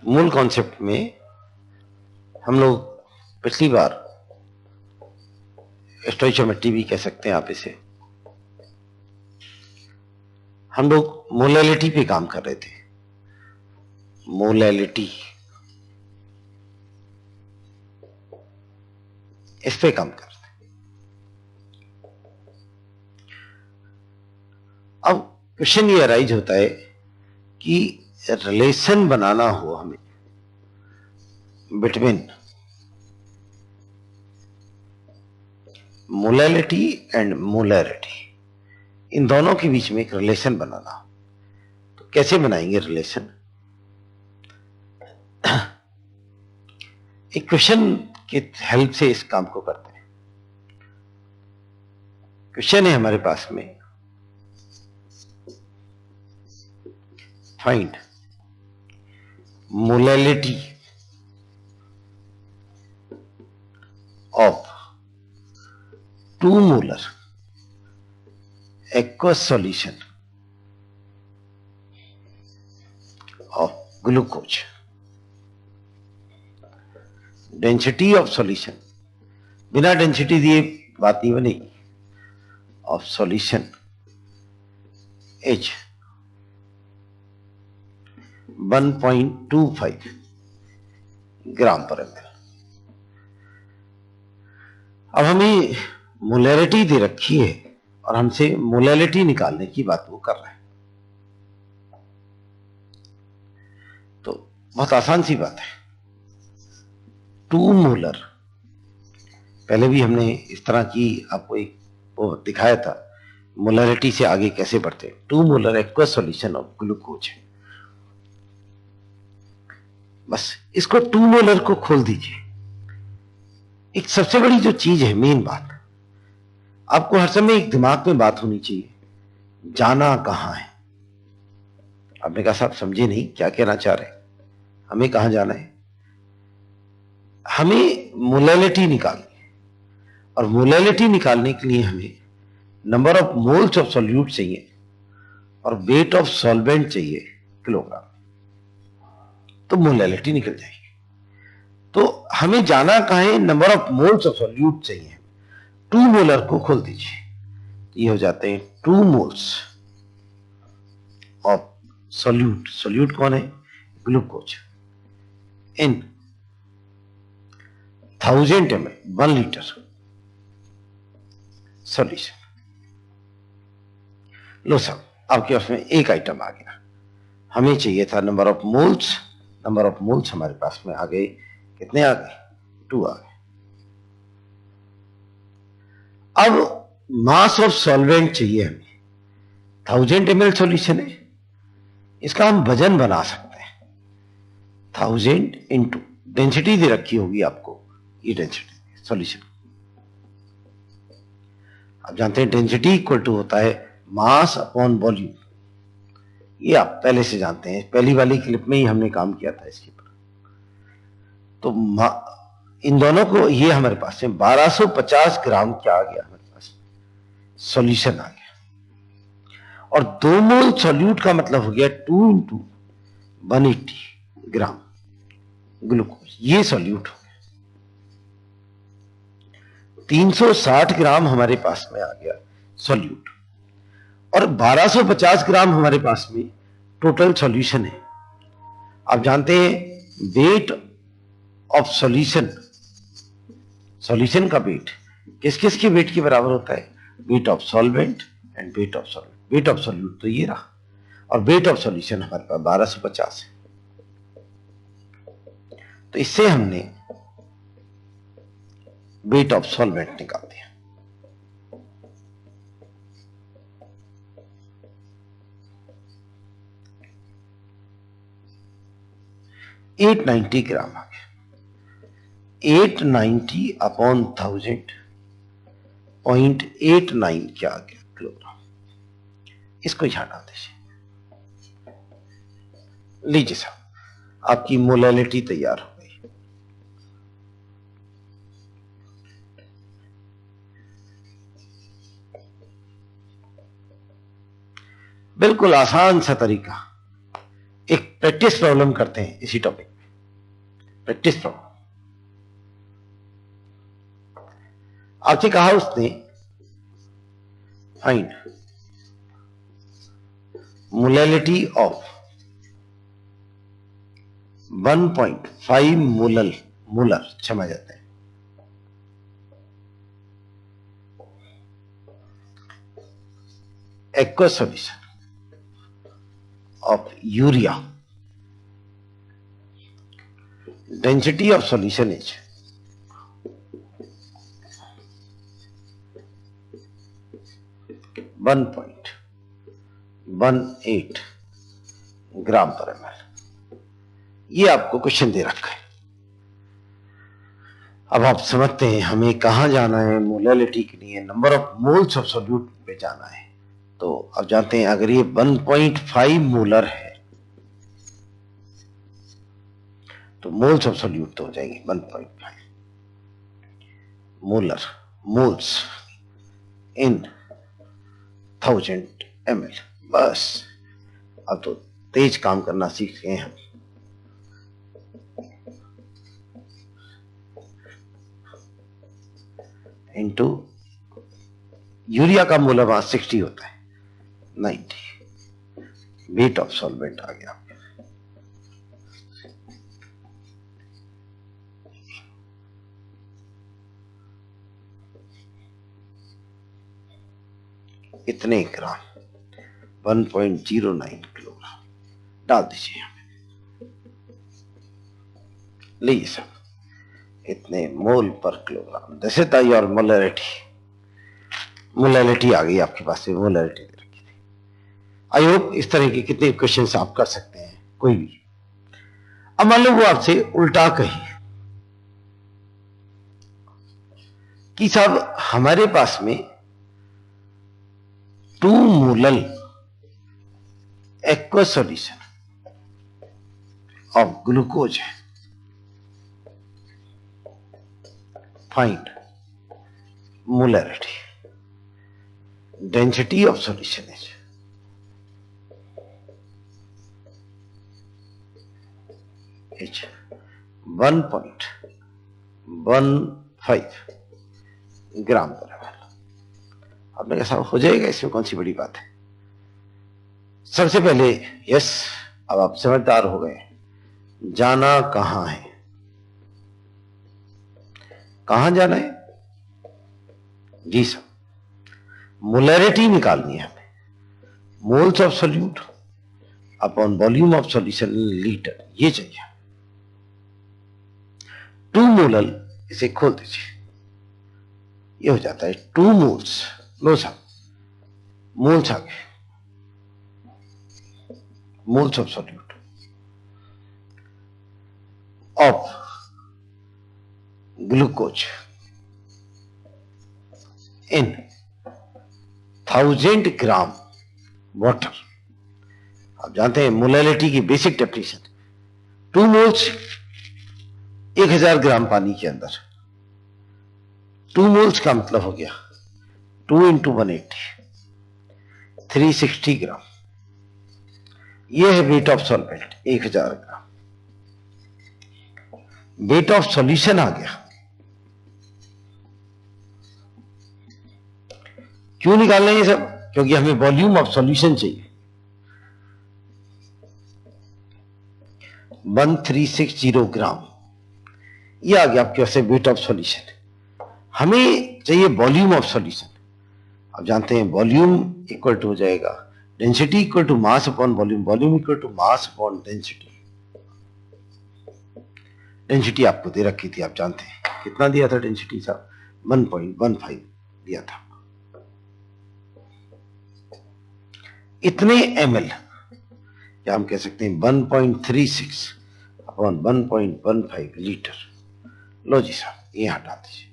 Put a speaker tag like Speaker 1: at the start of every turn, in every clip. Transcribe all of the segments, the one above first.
Speaker 1: मूल कॉन्सेप्ट में हम लोग पिछली बार स्टोइचोमेट्री भी कह सकते हैं आप इसे, हम लोग मोलैलिटी पे काम कर रहे थे। मोलैलिटी, इस पे काम कर रहे थे। अब क्वेश्चन ये अराइज होता है कि रिलेशन बनाना हो हमें बिटवीन मोलैलिटी एंड मोलैरिटी, इन दोनों के बीच में एक रिलेशन बनाना हो तो कैसे बनाएंगे रिलेशन? एक क्वेश्चन की हेल्प से इस काम को करते हैं। क्वेश्चन है हमारे पास में, find molality of 2 molar aqueous solution of glucose. Density of solution, बिना डेंसिटी दिए बात नहीं बनेगी, ऑफ सॉल्यूशन H 1.25 ग्राम पर ml। अब हमें मोलैरिटी दे रखी है और हमसे मोलैलिटी निकालने की बात वो कर रहे हैं, तो बहुत आसान सी बात है। 2 मोलर, पहले भी हमने इस तरह की आपको एक वो दिखाया था, मोलैरिटी से आगे कैसे बढ़ते हैं। 2 molar aqueous solution of glucose है। बस इसको 2 मोलर को खोल दीजिए। एक सबसे बड़ी जो चीज है, मेन बात, आपको हर समय एक दिमाग में बात होनी चाहिए, जाना कहां है। आपने कहा साहब समझे नहीं क्या कहना चाह रहे, हमें कहां जाना है? हमें मोलैलिटी निकालनी है और मोलैलिटी निकालने के लिए हमें number of moles of solute चाहिए और वेट ऑफ सॉल्वेंट चाहिए किलोग्राम, तो मोलैलिटी निकल जाएगी। तो हमें जाना कहां है? Number of moles of solute चाहिए। 2 मोलर को खोल दीजिए, ये हो जाते हैं 2 मोल्स ऑफ सॉल्यूट। सॉल्यूट कौन है? ग्लूकोज। इन 1000 ml 1 लीटर सॉल्यूशन। लो साहब, आपके पास में एक आइटम आ गया। हमें चाहिए था number of moles. Number of moles हमारे पास में आ गए, कितने आ गए? 2 आ गए। अब मास ऑफ सॉल्वेंट चाहिए हमें। 1000 ml सॉल्यूशन है, इसका हम वजन बना सकते हैं। 1000 इंटू डेंसिटी दे रखी होगी आपको, ये डेंसिटी सॉल्यूशन। आप जानते हैं डेंसिटी इक्वल टू होता है मास अपॉन वॉल्यूम, ये आप पहले से जानते हैं, पहली वाली क्लिप में ही हमने काम किया था इसके ऊपर। तो इन दोनों को, ये हमारे पास में 1250 ग्राम क्या आ गया, हमारे पास सॉल्यूशन आ गया। और 2 मोल सॉल्यूट का मतलब हो गया 2 इंटू 180 ग्राम ग्लूकोज, ये सॉल्यूट हो गया। 360 ग्राम हमारे पास में आ गया सॉल्यूट और 1250 ग्राम हमारे पास में टोटल सॉल्यूशन है। आप जानते हैं वेट ऑफ सॉल्यूशन, सॉल्यूशन का वेट किस किस के वेट के बराबर होता है? Weight of solvent and wait of solvent. Weight of solute तो ये रहा और वेट ऑफ सॉल्यूशन हमारे पास 1250 है। तो इससे हमने वेट ऑफ सॉल्वेंट निकाल दिया। $890 ग्राम आ गया। 890 अपॉन 1000 0.89 क्या आ गया किलोग्राम। इसको यहां डाल दीजिए। लीजिए साहब, आपकी मोलैलिटी तैयार हो गई। बिल्कुल आसान सा तरीका, एक प्रैक्टिस प्रॉब्लम करते हैं इसी टॉपिक में। Practice problem. आपसे कहा उसने फाइंड मोलैलिटी ऑफ 1.5 मोलर क्षमा जाते हैं aqueous solution of urea. Density of solution is 1.18 ग्राम पर ml। ये आपको क्वेश्चन दे रखा है। अब आप समझते हैं हमें कहां जाना है, मोलैलिटी के लिए number of moles of solute पे जाना है। तो अब जानते हैं अगर ये 1.5 मोलर है तो मोल्स ऑफ सोल्यूट तो हो जाएंगे 1.5 मोल्स इन 1000 ml। बस अब तो तेज काम करना सीख गए हम। इनटू यूरिया का मोलर मास 60 होता है 90। वेट ऑफ सॉल्वेंट आ गया। इतने ग्राम 1.09 किलोग्राम डाल दीजिए यहां पे। लीजिए सब इतने मोल पर kilogram. This is your molality आ गई आपके पास में, मोलैलिटी दे रखी थी। आई होप इस तरह के कितने क्वेश्चंस आप कर सकते हैं कोई भी। अब मान लो वो आपसे उल्टा कही कि साहब हमारे पास में 2 molal aqueous solution of glucose है। Find molarity density of solution is H 1.15 gram पर ml। आपने कहा हो जाएगा, इसमें कौन सी बड़ी बात है। सबसे पहले यस, अब आप समझदार हो गए। जाना कहां है, कहां जाना है जी साहब, मोलैरिटी निकालनी है हमें। Moles of solute upon volume of solution litre, ये चाहिए। 2 मोलल, इसे खोल दीजिए, ये हो जाता है 2 मोल्स। लो साहब मोल्स आ गए, moles of solute of glucose in 1000 gram water. आप जानते हैं मोलैलिटी की बेसिक डेफिनेशन, 2 मोल्स 1000 ग्राम पानी के अंदर। 2 मोल्स का मतलब हो गया 2 × 180 360 ग्राम। यह है weight of solvent 1000 gram. Weight of solution आ गया। क्यों निकालना है ये सब, क्योंकि हमें वॉल्यूम ऑफ सॉल्यूशन चाहिए। 1360 ग्राम, ये आ गया आपके पास वेट ऑफ सॉल्यूशन। हमें चाहिए वॉल्यूम ऑफ सॉल्यूशन। आप जानते हैं वॉल्यूम इक्वल टू हो जाएगा density equal to mass upon volume, volume equal to mass upon density. Density आपको दे रखी थी, आप जानते हैं कितना दिया था डेंसिटी साहब, 1.15 दिया था। इतने ml, या हम कह सकते हैं 1.36 अपॉन 1.15 लीटर। लो जी साहब ये हटा दीजिए।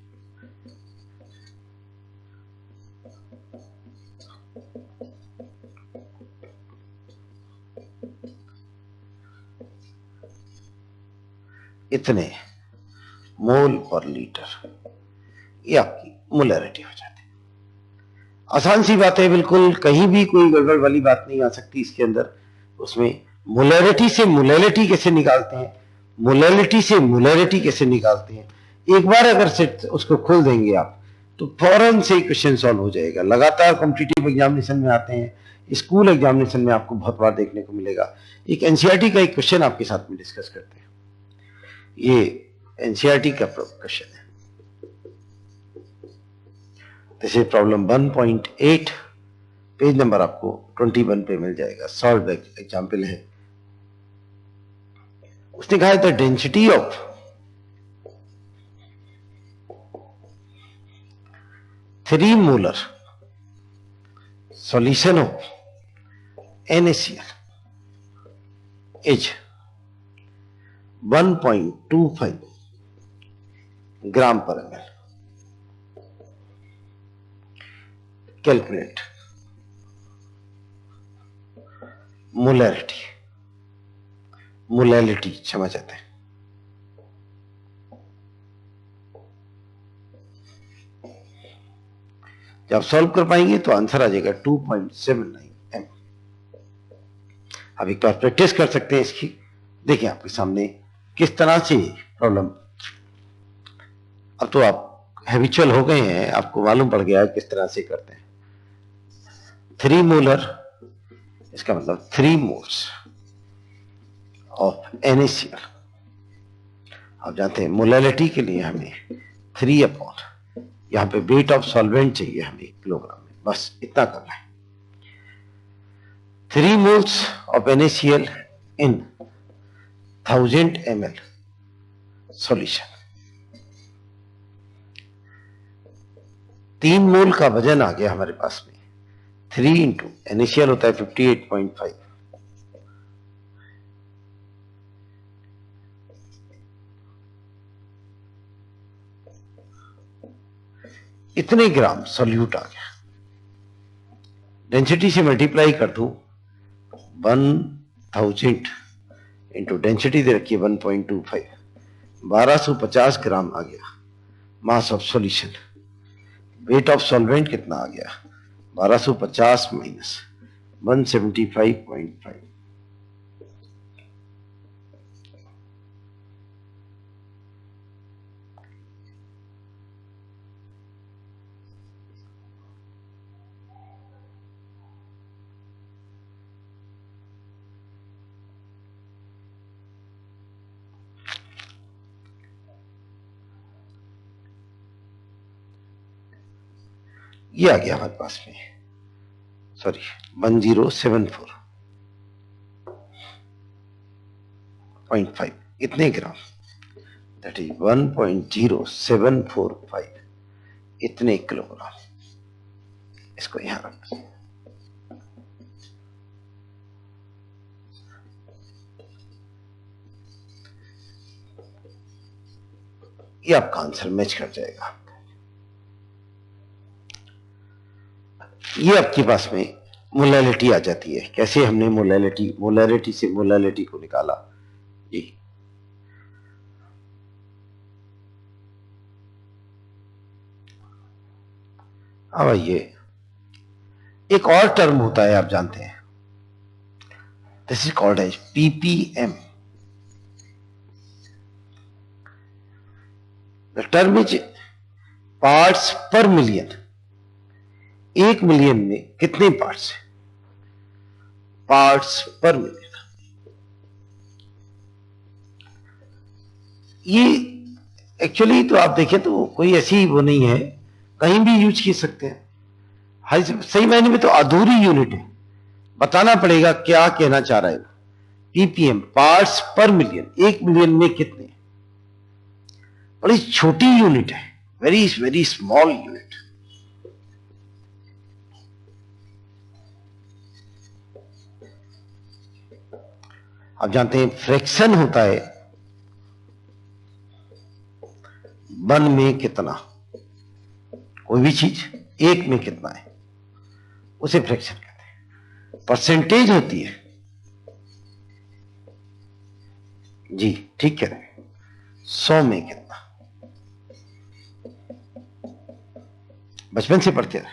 Speaker 1: इतने मोल पर लीटर, ये आपकी मोलैरिटी हो जाती है। आसान सी बात है बिल्कुल, कहीं भी कोई गड़बड़ वाली बात नहीं आ सकती इसके अंदर। उसमें मोलैरिटी से मोलैलिटी कैसे निकालते हैं मोलैलिटी से मोलैरिटी कैसे निकालते हैं, एक बार अगर सेट उसको खोल देंगे आप तो फौरन से क्वेश्चन सॉल्व हो जाएगा। लगातार कॉम्पिटिटिव एग्जामिनेशन में आते हैं, स्कूल एग्जामिनेशन में आपको बहुत बार देखने को मिलेगा। एक एनसीईआरटी का एक क्वेश्चन आपके साथ में डिस्कस करते हैं। ये एनसीईआरटी का क्वेश्चन है। This is problem 1.8, page number आपको 21 पे मिल जाएगा। सॉल्व एग्जाम्पल है। उसने कहा the density of three molar solution of NaCl is 1.25 ग्राम पर ml. कैलकुलेट मोलैलिटी क्षमा चाहते हैं। जब आप सॉल्व कर पाएंगे तो आंसर आ जाएगा 2.79 m। अब एक बार प्रैक्टिस कर सकते हैं इसकी। देखिए आपके सामने किस तरह से प्रॉब्लम, अब तो आप हैबिचुअल हो गए हैं, आपको मालूम पड़ गया है किस तरह से करते हैं। 3 मोलर, इसका मतलब 3 मोल्स ऑफ NaCl। आप जानते हैं मोलैलिटी के लिए हमें 3 अपॉन, यहां पे वेट ऑफ सॉल्वेंट चाहिए हमें किलोग्राम में, बस इतना करना है। 3 moles of NaCl in 1000 ml solution. 3 मोल का वजन आ गया हमारे पास में। 3 इंटू NaCl होता है 58.5, इतने ग्राम सॉल्यूट आ गया। डेंसिटी से मल्टीप्लाई कर दूं 1000 इंटू डेंसिटी दे रखिए 1.25, 1250 ग्राम आ गया mass of solution. Wait of solvent कितना आ गया, 1250 माइनस 175.5, ये आ गया हमारे पास में, सॉरी 1074.5, इतने ग्राम, दैट इज 1.0745, इतने किलोग्राम। इसको यहां रखना। ये आपका आंसर मैच कर जाएगा। ये आपके पास में मोलैलिटी आ जाती है। कैसे हमने मोलैलिटी से मोलैलिटी को निकाला जी। अब आइए, एक और टर्म होता है आप जानते हैं, this is called as ppm। The term is parts per million. 1 million में कितने पार्ट्स हैं, पार्ट्स पर मिलियन। ये एक्चुअली तो आप देखें तो कोई ऐसी वो नहीं है, कहीं भी यूज कर सकते हैं। सही मायने में तो अधूरी यूनिट है, बताना पड़ेगा क्या कहना चाह रहा है। ppm parts per million, 1 million में कितने, बड़ी छोटी यूनिट है, वेरी वेरी स्मॉल यूनिट। आप जानते हैं फ्रैक्शन होता है 1 में कितना, कोई भी चीज 1 में कितना है उसे फ्रैक्शन कहते हैं। परसेंटेज होती है जी, ठीक कह रहे हैं, 100 में कितना, बचपन से पढ़ते रहे।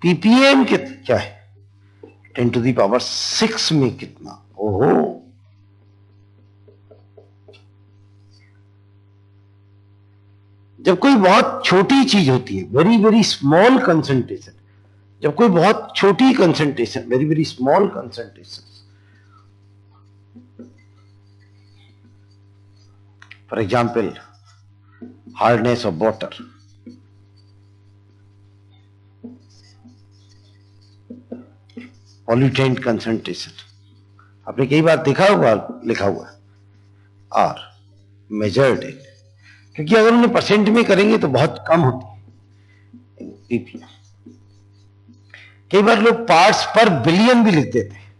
Speaker 1: ppm क्या है, 10⁶ में कितना, ओहो जब कोई बहुत छोटी चीज होती है, वेरी वेरी स्मॉल कंसंट्रेशन, जब कोई बहुत छोटी concentration, very very small concentration, for example hardness of water, pollutant concentration, आपने कई बार देखा होगा लिखा हुआ और मेजर्ड इन, क्योंकि अगर उन्हें परसेंट में करेंगे तो बहुत कम होती है पीपीएम। कई बार लोग पार्ट्स पर बिलियन भी लिख देते हैं।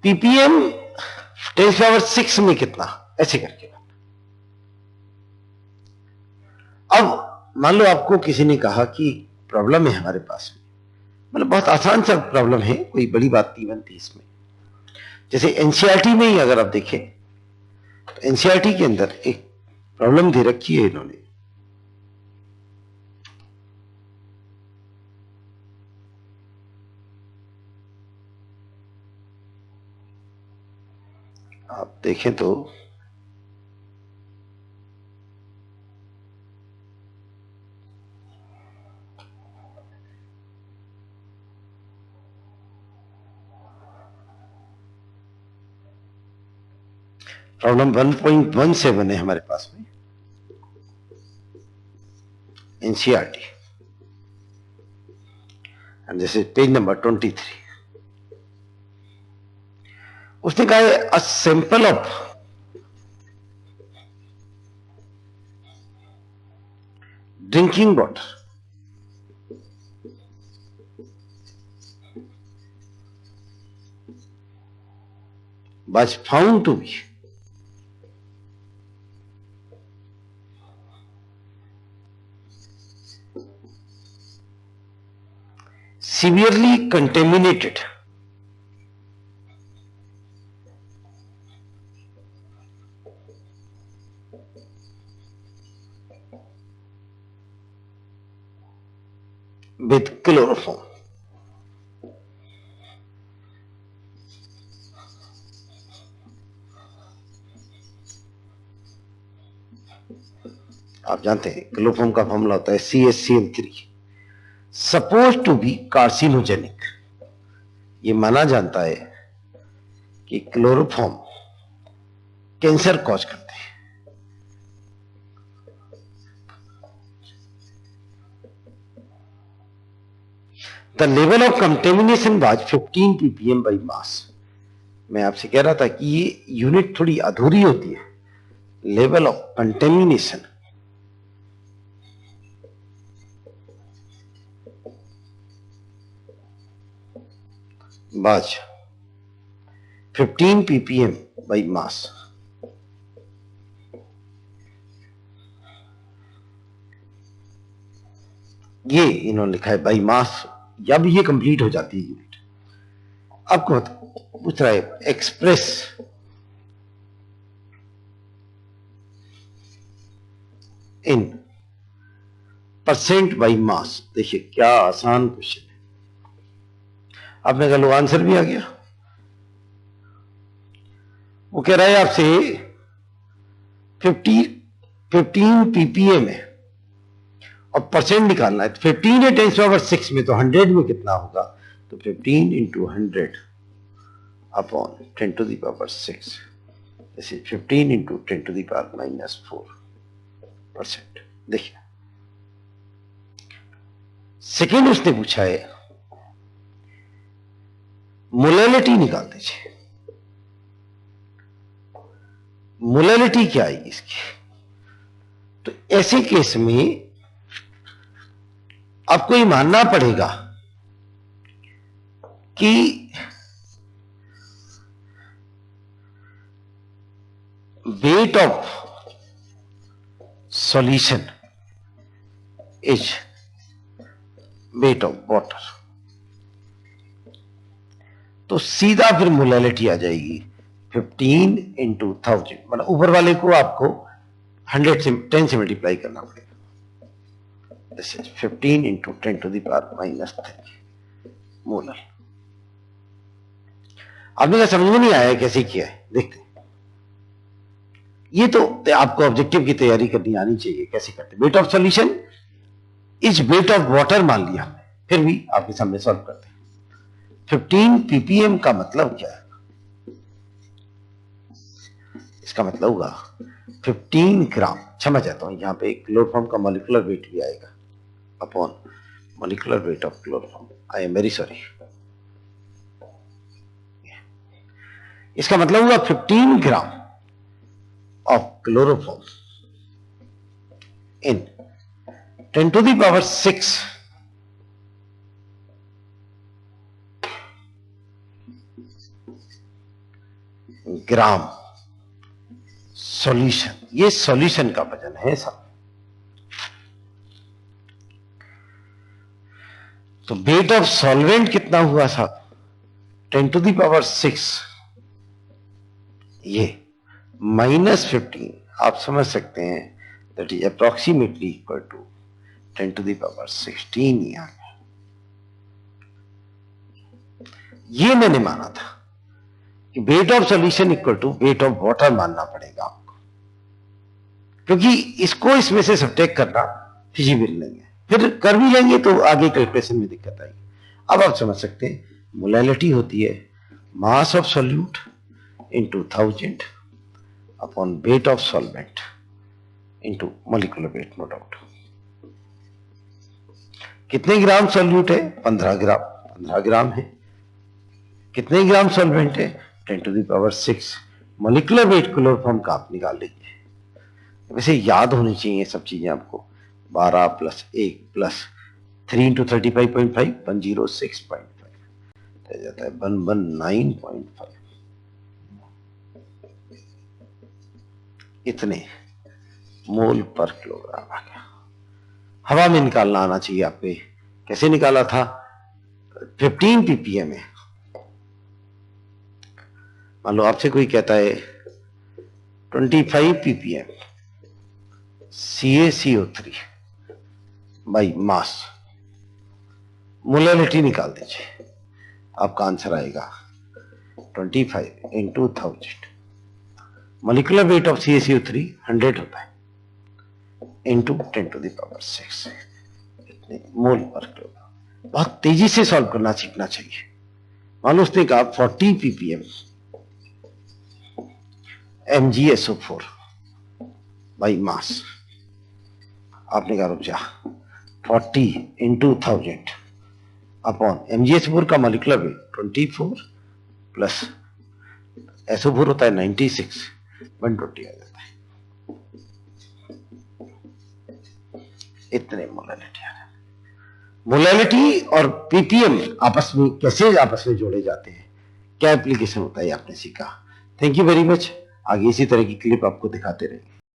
Speaker 1: पीपीएम 10⁻⁶ में कितना, ऐसे करके। अब मान लो आपको किसी ने कहा कि प्रॉब्लम है हमारे पास में, मतलब बहुत आसान सा प्रॉब्लम है, कोई बड़ी बात नहीं बनती इसमें। जैसे एनसीईआरटी में ही अगर आप देखें तो एनसीईआरटी के अंदर एक प्रॉब्लम दे रखी है इन्होंने, आप देखें तो प्रॉब्लम 1.17 है हमारे पास में NCERT, and this is page number 23। उसने कहा है a sample of drinking water was found to be severely contaminated with chloroform. आप जानते हैं क्लोरोफॉर्म का फॉर्मूला होता है CaCl3, suppose to be carcinogenic. ये माना जाता है कि क्लोरोफॉर्म कैंसर कॉज करते हैं। The level of contamination was 15 ppm by mass. मैं आपसे कह रहा था कि ये यूनिट थोड़ी अधूरी होती है। Level of contamination was 15 ppm by mass. ये इन्होंने लिखा है बाई मास, जब ये कंप्लीट हो जाती है यूनिट। आपको पूछ रहा है express in percent by mass. देखिए क्या आसान क्वेश्चन है, आपने कहा लो आंसर भी आ गया। वो कह रहा है आपसे 15 ppm है और परसेंट निकालना है। 15 है 10⁻⁶ में, तो 100 में कितना होगा, तो 15 इंटू 100 अपॉन 10⁻⁶, जैसे 15 इंटू 10⁻⁻⁴%। देखिए सेकेंड उसने पूछा है मोलैलिटी निकाल दीजिए। मोलैलिटी क्या आएगी इसकी, तो ऐसे केस में आपको ये मानना पड़ेगा कि weight of solution is wait of water. तो सीधा फिर मोलैलिटी आ जाएगी 15 इंटू 1000, मतलब ऊपर वाले को आपको 100 से 10 से मल्टीप्लाई करना पड़ेगा। This is 15 into 10⁻³ molar. आपने कहा समझ में नहीं आया कैसे किया है, देखते हैं। ये तो आपको ऑब्जेक्टिव की तैयारी करनी आनी चाहिए, कैसे करते। Wait of solution is wait of water मान लिया हमने, फिर भी आपके सामने सॉल्व करते हैं। 15 ppm का मतलब क्या है? इसका मतलब होगा 15 ग्राम, क्षमा चाहता हूं, यहां पे क्लोरोफॉर्म का मॉलिक्यूलर वेट भी आएगा upon molecular weight of chloroform. I am very sorry. इसका मतलब हुआ 15 gram of chloroform in 10 to the power 6 gram solution. ये सॉल्यूशन का वजन है सब। तो वेट ऑफ सॉल्वेंट कितना हुआ साहब? 10 to the power 6, ये -15, आप समझ सकते हैं, that is approximately equal to 10 to the power 16। यहां ये मैंने माना था कि weight of solution equal to weight of water मानना पड़ेगा आपको, क्योंकि इसको इसमें से सब्ट्रैक्ट करना फिजिबल नहीं है। फिर कर भी लेंगे तो आगे कैलकुलेशन में दिक्कत आएगी। अब आप समझ सकते हैं, मोलैलिटी होती है mass of solute into 1000 upon weight of solvent into molecular weight, no doubt. कितने ग्राम सॉल्यूट है? 15 ग्राम, 15 ग्राम है। कितने ग्राम सॉल्वेंट है? 10 to the power 6। Molecular weight chloroform का आप निकाल लीजिए। वैसे याद होनी चाहिए सब चीजें आपको। 12 + 1 + 3 × 35.5 106.5 रह जाता है 119.5। इतने मोल पर किलोग्राम आ गया। हवा में निकालना आना चाहिए आपको। कैसे निकाला था? 15 ppm है। मान लो आपसे कोई कहता है 25 ppm CaCO3 by mass, molality निकाल दीजिए, आपका आंसर आएगा 25 × 1000। मॉलिक्यूलर वेट ऑफ CaCO3 100 होता है, इंटू 10 to the power 6, इतने मोल पर किलोग्राम। बहुत तेजी से सॉल्व करना सीखना चाहिए। मान लो उसने कहा 40 ppm MgSO4 बाई मास, आपने कहा रुक जा, 40 × 1000 अपॉन MgSO4 का मॉलिक्यूलर वेट 24 प्लस SO4 होता है 96, 120 आ जाता है। इतने मोलैलिटी आ जाते हैं। मोलैलिटी और ppm आपस में कैसे जोड़े जाते हैं, क्या एप्लीकेशन होता है, आपने सीखा। Thank you very much. आगे इसी तरह की क्लिप आपको दिखाते रहेंगे।